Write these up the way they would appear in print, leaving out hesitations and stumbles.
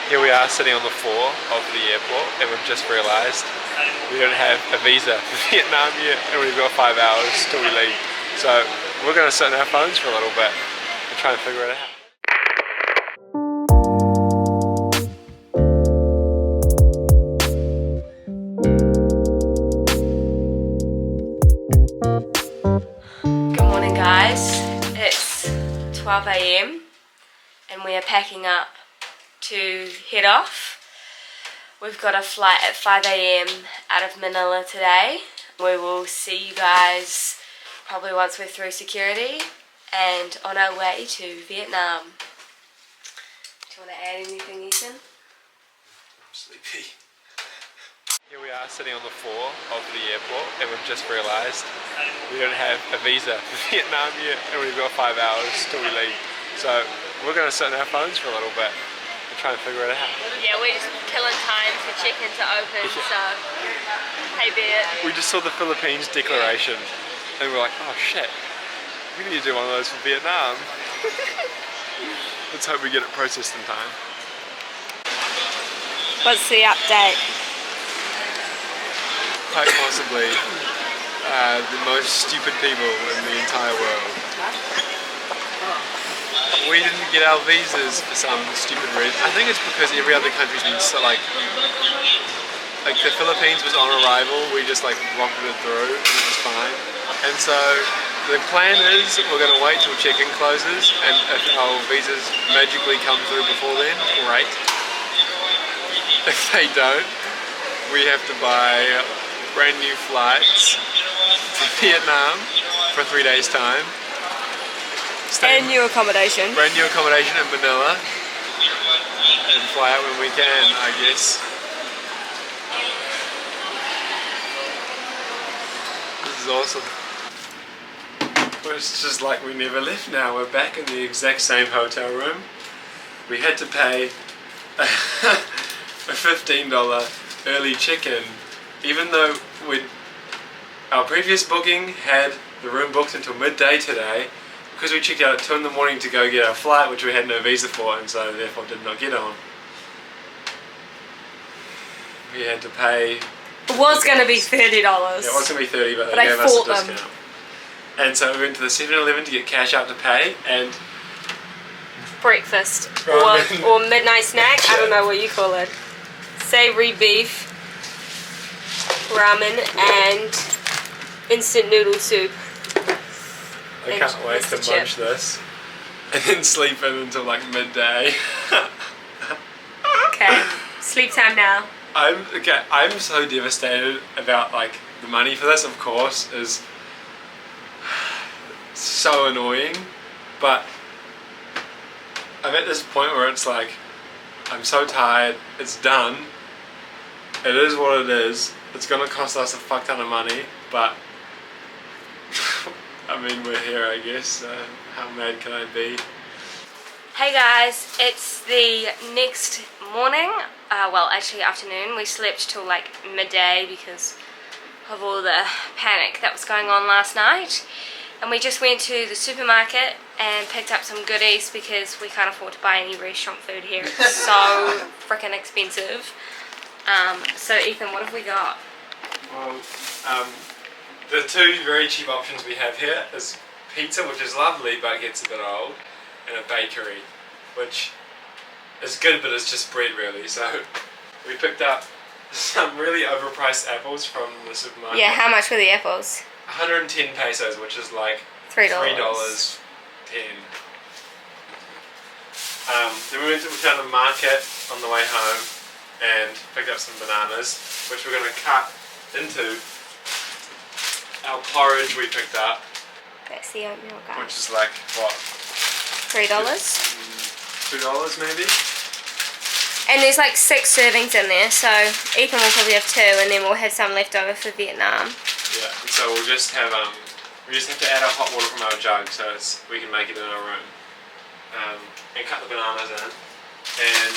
Here we are sitting on the floor of the airport and we've just realised we don't have a visa for Vietnam yet and we've got 5 hours till we leave. So we're going to sit on our phones for a little bit and try and figure it out. Good morning guys, it's 12 AM and we are packing up to head off. We've got a flight at 5 AM out of Manilla today. We will see you guys probably once we're through security and on our way to Vietnam. Do you want to add anything, Ethan? I'm sleepy. Here we are sitting on the floor of the airport and we've just realised we don't have a visa for Vietnam yet and we've got 5 hours till we leave. So we're going to sit on our phones for a little bit and try and figure it out. Yeah, we're just killing time for check-in to open, so hey Bear. We just saw the Philippines declaration and we're like, oh shit, we need to do one of those for Vietnam. Let's hope we get it processed in time. What's the update? Quite possibly the most stupid people in the entire world. We didn't get our visas for some stupid reason. I think it's because every other country's been so like the Philippines was on arrival, we just like rocketed through and it was fine. And so the plan is we're going to wait till check-in closes and if our visas magically come through before then, great. If they don't, we have to buy brand new flights to Vietnam for 3 days time. And new accommodation. Brand new accommodation in Manila. And fly out when we can, I guess. This is awesome. It's just like we never left now. We're back in the exact same hotel room. We had to pay a $15 early check-in, even though our previous booking had the room booked until midday today. Because we checked out at 2 in the morning to go get our flight, which we had no visa for, and so therefore did not get on. We had to pay. It was going to be $30. Yeah, it was going to be $30, but they gave us a discount. And so we went to the 7-Eleven to get cash out to pay, and breakfast or midnight snack. I don't know what you call it. Savory beef, ramen, and instant noodle soup. I can't wait to munch this and then sleep in until like midday. Okay, sleep time now. I'm so devastated about like the money for this, of course, is so annoying, but I'm at this point where it's like I'm so tired, it's done, it is what it is, it's gonna cost us a fuck ton of money, but I mean, we're here, I guess. How mad can I be? Hey guys, it's the next morning. Well, actually afternoon. We slept till like midday because of all the panic that was going on last night. And we just went to the supermarket and picked up some goodies because we can't afford to buy any restaurant food here. It's so freaking expensive. So Ethan, what have we got? Well, the two very cheap options we have here is pizza, which is lovely but gets a bit old, and a bakery, which is good but it's just bread really. So we picked up some really overpriced apples from the supermarket. Yeah, how much were the apples? 110 pesos, which is like $3.10. Then we found a market on the way home and picked up some bananas, which we're going to cut into our porridge we picked up. That's the oatmeal, guys. Which is like, what? $3? $2 maybe? And there's like 6 servings in there, so Ethan will probably have 2 and then we'll have some left over for Vietnam. Yeah, and so we'll just have, we just have to add our hot water from our jug so we can make it in our room. And cut the bananas in. And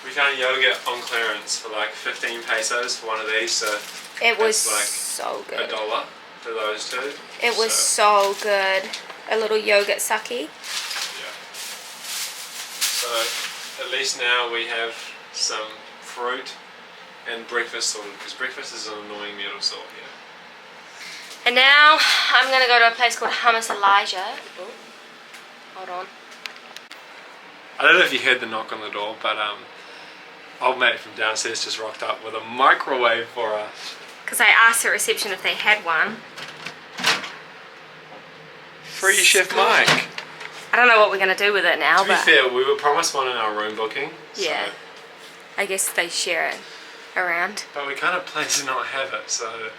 we found yogurt on clearance for like 15 pesos for one of these, so it was like so good. $1 for those two. It was so good. A little yogurt sucky. Yeah. So at least now we have some fruit and breakfast sorted, because breakfast is an annoying meal to sort here. And now I'm going to go to a place called Hummus Elijah. Ooh. Hold on. I don't know if you heard the knock on the door, but old mate from downstairs just rocked up with a microwave for us. Because I asked the reception if they had one. Free Chef Mike. I don't know what we're going to do with it now, To be fair, we were promised one in our room booking. Yeah. So. I guess they share it around. But we kind of plan to not have it, so...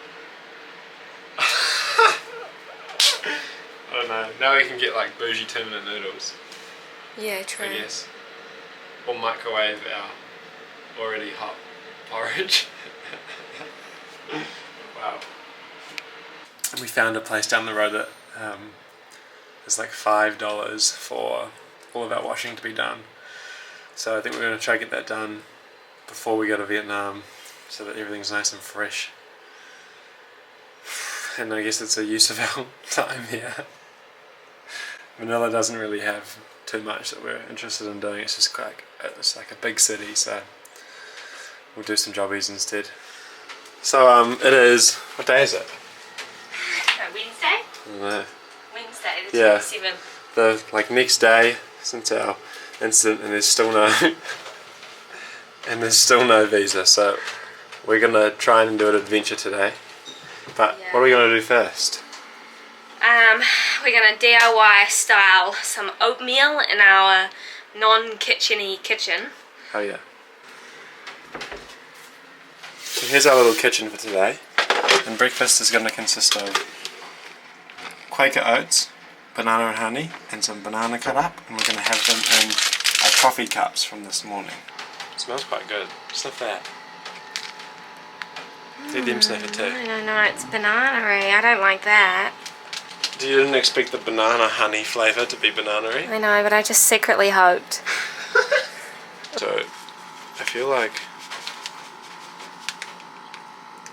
I don't know. Now we can get like bougie tuna noodles. Yeah, true. I guess. Or microwave our already hot porridge. Wow. And we found a place down the road that is like $5 for all of our washing to be done. So I think we're going to try to get that done before we go to Vietnam, so that everything's nice and fresh. And I guess it's a use of our time here. Manilla doesn't really have too much that we're interested in doing. It's like a big city, so we'll do some jobbies instead. So it is, what day is it? Wednesday? I don't know. Wednesday, the 27th. The next day since our incident, and there's still no visa, so we're gonna try and do an adventure today. But what are we gonna do first? We're gonna DIY style some oatmeal in our non-kitchen-y kitchen. Oh yeah. So here's our little kitchen for today, and breakfast is gonna consist of Quaker oats, banana and honey, and some banana cut up, and we're gonna have them in our coffee cups from this morning. It smells quite good. Sniff that. Let them sniff it too. I don't know, it's banana-y. I don't like that. You didn't expect the banana honey flavour to be banana-y? I know, but I just secretly hoped. So, I feel like...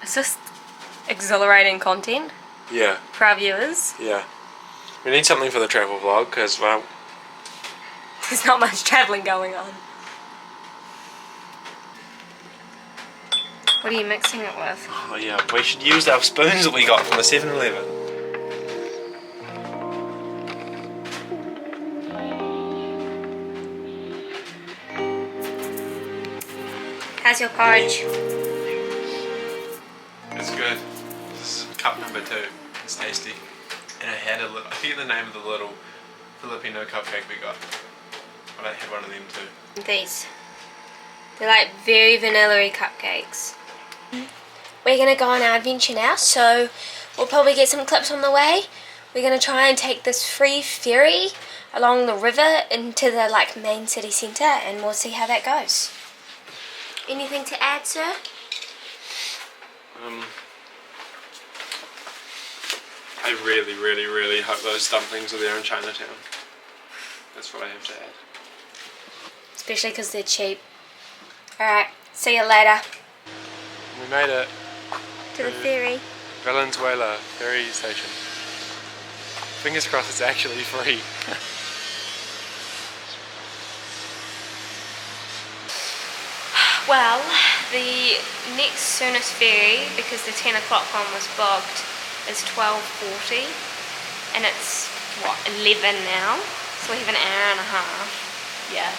Is this exhilarating content Yeah. for our viewers? Yeah. We need something for the travel vlog, because, well... There's not much travelling going on. What are you mixing it with? Oh yeah, we should use our spoons that we got from the 7-Eleven. How's your porridge? It's good. This is cup number 2. It's tasty. And I had a little, I forget the name of the little Filipino cupcake we got. But I had one of them too. These. They're like very vanilla-y cupcakes. We're going to go on our adventure now, so we'll probably get some clips on the way. We're going to try and take this free ferry along the river into the main city centre, and we'll see how that goes. Anything to add, sir? I really, really, really hope those dumplings are there in Chinatown. That's what I have to add. Especially because they're cheap. Alright, see you later. We made it. To the ferry. Valenzuela ferry station. Fingers crossed it's actually free. Well, the next soonest ferry, because the 10 o'clock one was booked, is 12:40, and it's, what, 11 now? So we have an hour and a half. Yeah.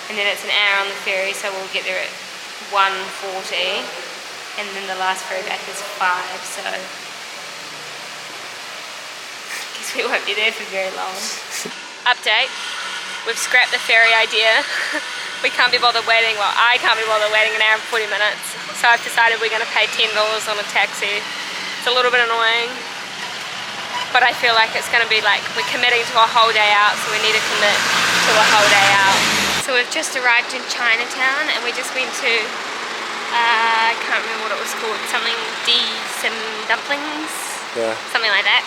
And then it's an hour on the ferry, so we'll get there at 1:40, and then the last ferry back is 5, so I guess we won't be there for very long. Update, we've scrapped the ferry idea. We can't be bothered waiting, well, I can't be bothered waiting an hour and 40 minutes, so I've decided we're going to pay $10 on a taxi. It's a little bit annoying, but I feel like it's going to be we're committing to a whole day out, so we need to commit to a whole day out. So we've just arrived in Chinatown, and we just went to, I can't remember what it was called, something some dumplings? Yeah. Something like that.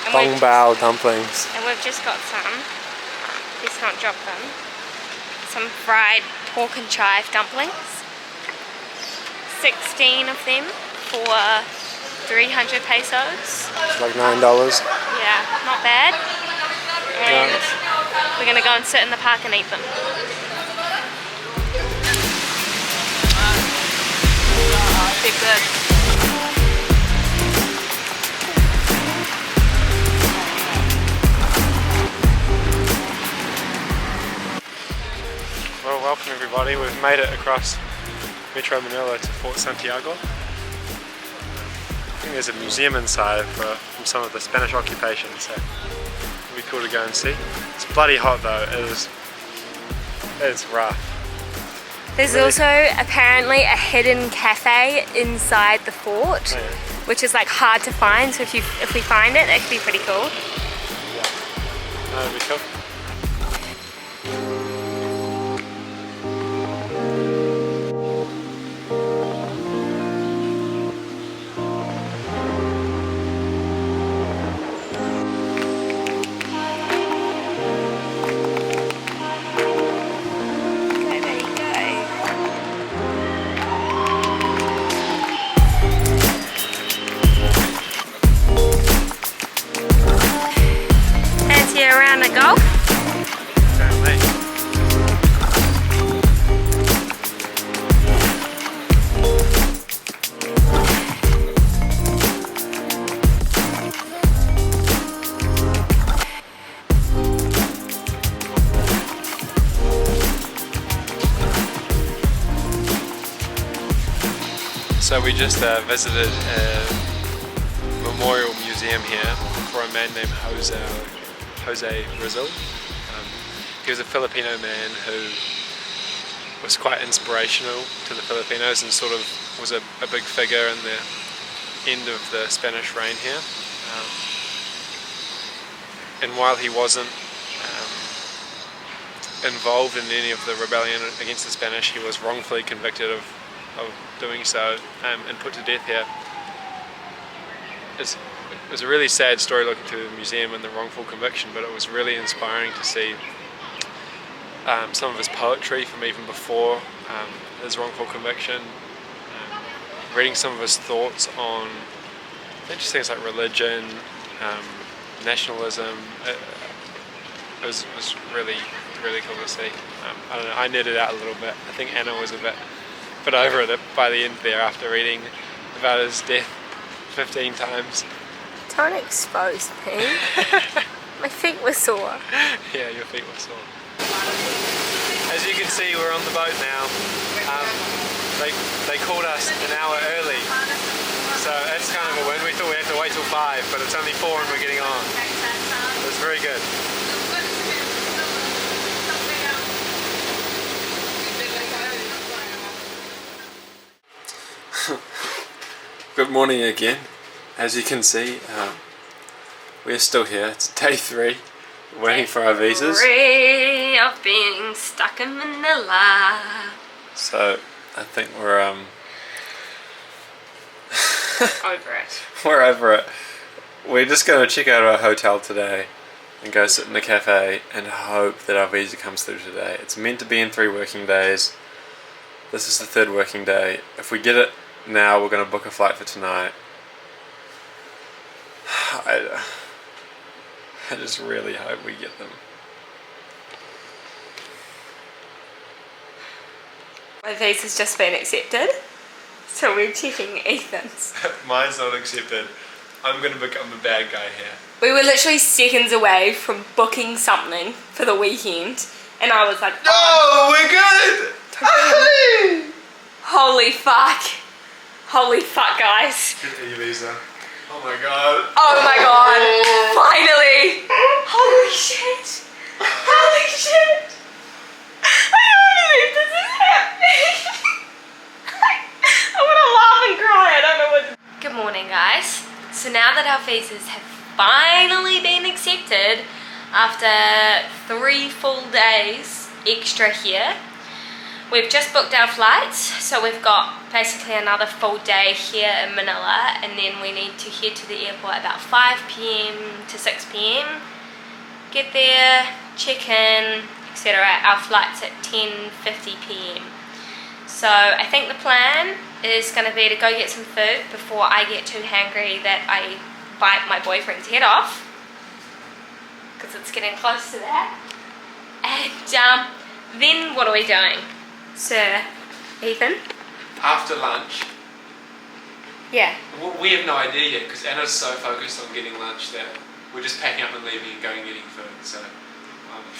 Dong bao dumplings. And we've just got some, let's not drop them, some fried pork and chive dumplings. 16 of them for 300 pesos. It's like $9. Yeah, not bad. And we're going to go and sit in the park and eat them. Well, welcome everybody. We've made it across Metro Manila to Fort Santiago. I think there's a museum inside from some of the Spanish occupation, so it'll be cool to go and see. It's bloody hot though. It's rough. There's really also apparently a hidden cafe inside the fort, yeah. which is like hard to find. So if we find it, that could be pretty cool. Yeah, that'd be cool. Around the golf. So we just visited a memorial museum here for a man named Jose Rizal. He was a Filipino man who was quite inspirational to the Filipinos and sort of was a big figure in the end of the Spanish reign here. And while he wasn't involved in any of the rebellion against the Spanish, he was wrongfully convicted of doing so and put to death here. It was a really sad story looking through the museum and the wrongful conviction, but it was really inspiring to see some of his poetry from even before his wrongful conviction, reading some of his thoughts on just things like religion, nationalism. It was really cool to see. I don't know, I netted out a little bit. I think Anna was a bit over it by the end there after reading about his death 15 times. Don't expose me. My feet were sore. Yeah, your feet were sore. As you can see, we're on the boat now. They called us an hour early, so that's kind of a win. We thought we'd have to wait till 5, but it's only 4 and we're getting on. It's very good. Good morning again. As you can see, we're still here. It's day 3, waiting for our visas. 3 of being stuck in Manila. So I think we're Over it. we're over it. We're just going to check out our hotel today and go sit in the cafe and hope that our visa comes through today. It's meant to be in 3 working days. This is the 3rd working day. If we get it now, we're going to book a flight for tonight. I just really hope we get them. My visa's just been accepted, so we're checking Ethan's. Mine's not accepted. I'm going to become the bad guy here. We were literally seconds away from booking something for the weekend, and I was like, No, we're good! Holy fuck. Holy fuck, guys. Get your visa. Oh my god. Oh my god. Finally. Holy shit. Holy shit. I can't believe this is happening. I want to laugh and cry. I don't know what to... Good morning, guys. So now that our visas have finally been accepted after 3 full days extra here, we've just booked our flights, so we've got basically another full day here in Manila, and then we need to head to the airport about 5 p.m. to 6 p.m. Get there, check in, etc. Our flight's at 10:50 p.m. So I think the plan is going to be to go get some food before I get too hangry that I bite my boyfriend's head off, because it's getting close to that. And then what are we doing? Sir Ethan? After lunch, Yeah. we have no idea yet because Anna's so focused on getting lunch that we're just packing up and leaving and going and getting food. So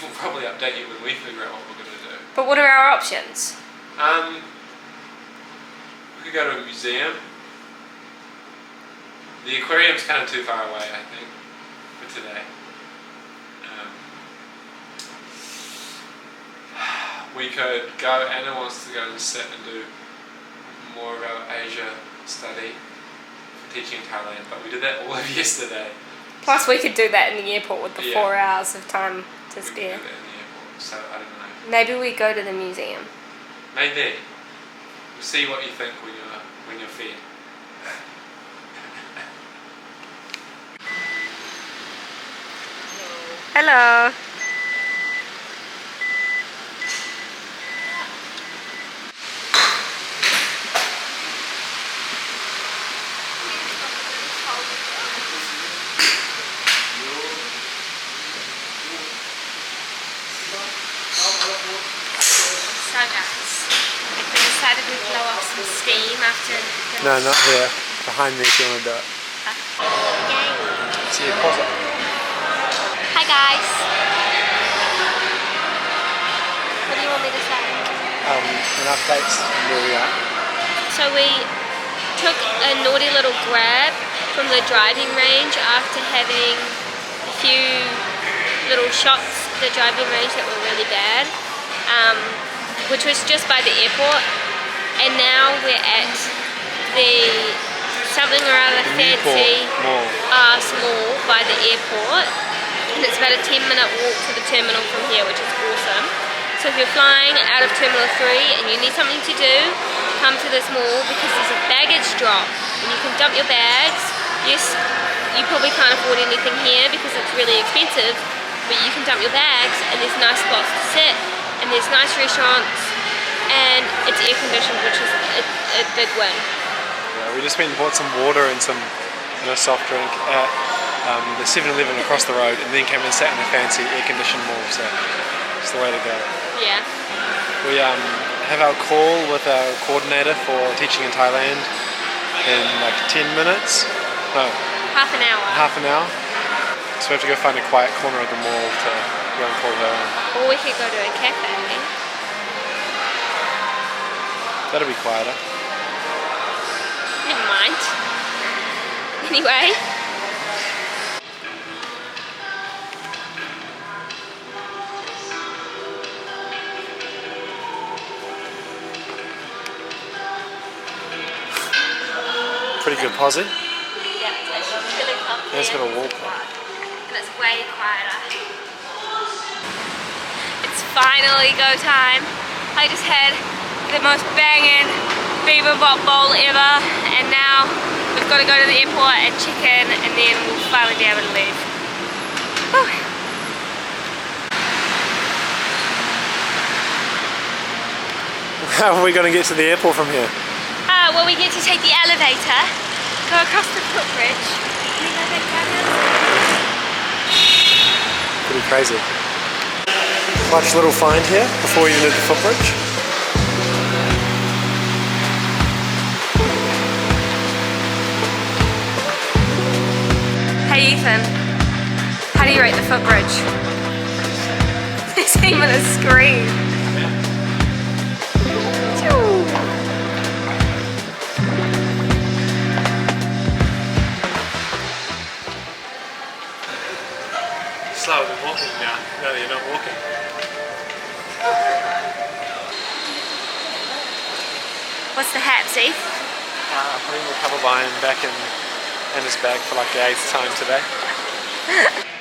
we'll probably update you when we figure out what we're going to do. But But what are our options? We could go to a museum. The aquarium's kind of too far away, I think, for today. We could go, Anna wants to go and sit and do more of our Asia study for teaching in Thailand, but we did that all of yesterday. Plus we could do that in the airport with the Yeah. 4 hours of time to We could spare. do that in the airport, so I don't know. Maybe we go to the museum. Maybe. We'll see what you think when you're fed. Hello. So guys, we decided we'd blow off some steam after the No, not here. Behind me if you want to do it. See, pause it. Hi guys. What do you want me to say? An update where we are. So we took a naughty little grab from the driving range after having a few little shots at the driving range that were really bad, which was just by the airport, and now we're at the something or other fancy ass mall by the airport, and it's about a 10-minute walk to the terminal from here, which is awesome. So if you're flying out of Terminal 3 and you need something to do, come to this mall because there's a baggage drop and you can dump your bags. Yes, you probably can't afford anything here because it's really expensive, but you can dump your bags and there's nice spots to sit and there's nice restaurants and it's air conditioned, which is a big win. Yeah, we just went and bought some water and some soft drink at the 7-Eleven across the road, and then came and sat in the fancy air-conditioned mall. So it's the way to go. Yeah. We have our call with our coordinator for teaching in Thailand in like 10 minutes. No, Half an hour. half an hour. So we have to go find a quiet corner of the mall to go and call her in. Or we could go to a cafe. That'll be quieter. Never mind. Anyway. Pretty good posse. Yeah, it's actually really comfy. It's got a wall. And it's way quieter. It's finally go time. I just had the most banging beaver bot bowl ever, and now we've got to go to the airport and check in, and then we'll finally be able to leave. Whew. How are we going to get to the airport from here? Well, we get to take the elevator, go across the footbridge, and then go back down. Pretty crazy. Much little find here before we even did the footbridge. Hey Ethan, how do you rate the footbridge? 15 minute scream. Slower than walking now. No, you're not walking. What's the hat, Steve? Putting the cover line back in his bag for like the 8th time today.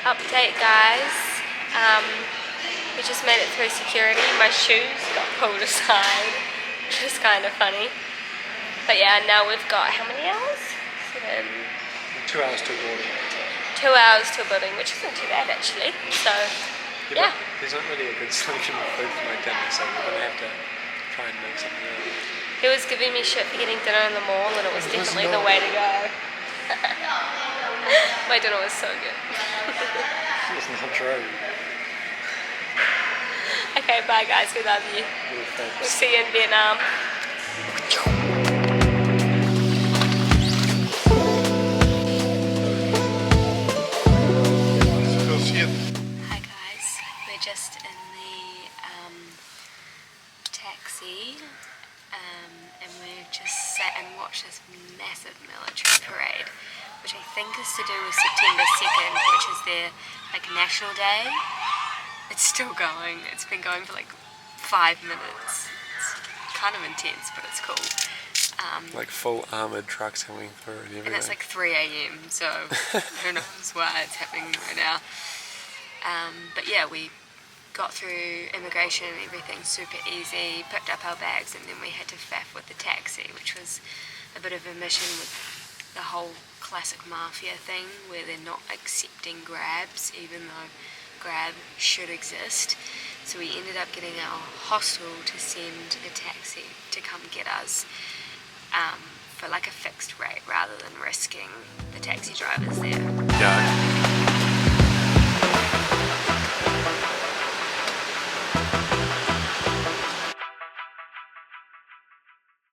Update guys, we just made it through security. My shoes got pulled aside, which is kind of funny. But yeah, now we've got how many hours? 2 hours to boarding. 2 hours to a building, which isn't too bad actually. So yeah. There's not really a good selection of food for my dinner, so we're going to have to try and make something out. He was giving me shit for getting dinner in the mall, and it was definitely the way to go. My dinner was so good. It's not true. Okay, bye guys, we love you. We'll see you in Vietnam. Hi guys, we're just in the taxi, and we just sat and watched this massive military parade, which I think is to do with September 2nd, which is their National Day. It's still going. It's been going for 5 minutes. It's kind of intense, but it's cool. Full armoured trucks coming through and everything. And it's 3 a.m, so who knows why it's happening right now. But yeah, we got through immigration and everything super easy, picked up our bags, and then we had to faff with the taxi, which was a bit of a mission with the whole classic mafia thing where they're not accepting grabs, even though grab should exist. So we ended up getting our hostel to send a taxi to come get us for a fixed rate rather than risking the taxi drivers there. Yeah.